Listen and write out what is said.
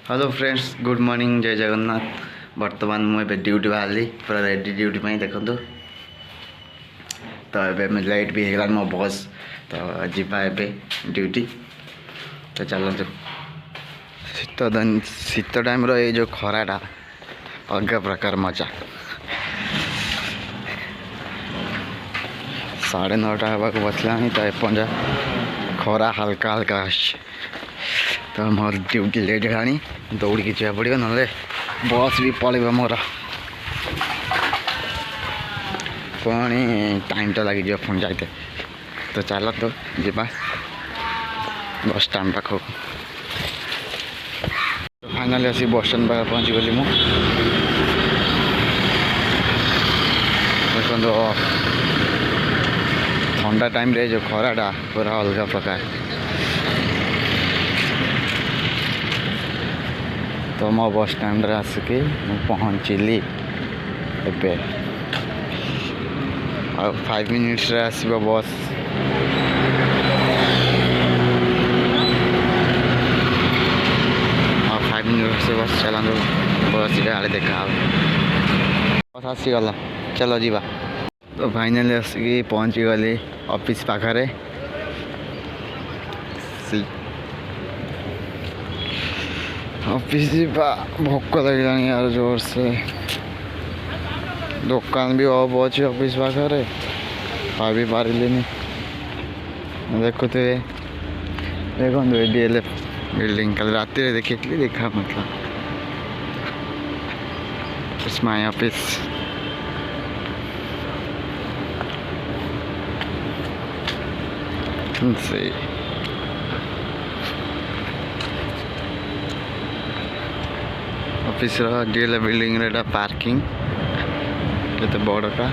Hello friends good morning जय जगन्नाथ। बर्तमान मुझे ड्यूटी बाहरी पूरा रेडी ड्यूटी में देखो तो ये लेट भी होगा मो बस तो जीवा ए ड्यूटी तो चलते शीत टाइम रो जो खराटा अलग प्रकार मजा 9:30 हवा बसला तो एपजा खरा हल्का हल्का तो मोर ड्यूटी लेट है दौड़ी जा पड़ो ना बस भी पलैब मोर पुणी टाइम तो लगे पुणी जाते तो चल तो जा बस स्टाण पाख फाइनाली आसी बस स्टाण पाखे पहुँची गली मु देखो ठंडा टाइम रे जो खराटा पूरा अलग प्रकार तो मो बस स्टैंड आसिकी पहुँचली ए 5 मिनिट्स रे आसीबो बस और 5 मिनिट्स से बस चला बस आड़े देखा बस आसीगला चलो जीवा तो फाइनाली आसिकी पहुँची गली ऑफिस पाखरे ऑफिस भोक लगे यार जोर से दुकान भी ऑफ अच्छे ऑफिस पाखे खा भी पारे देखो देखो DLF बिल्डिंग कल रात देखी देखा मतलब इट्स माय ऑफिस से ऑफिस DLF बिल्डिंग रे पार्किंग केते बड़टा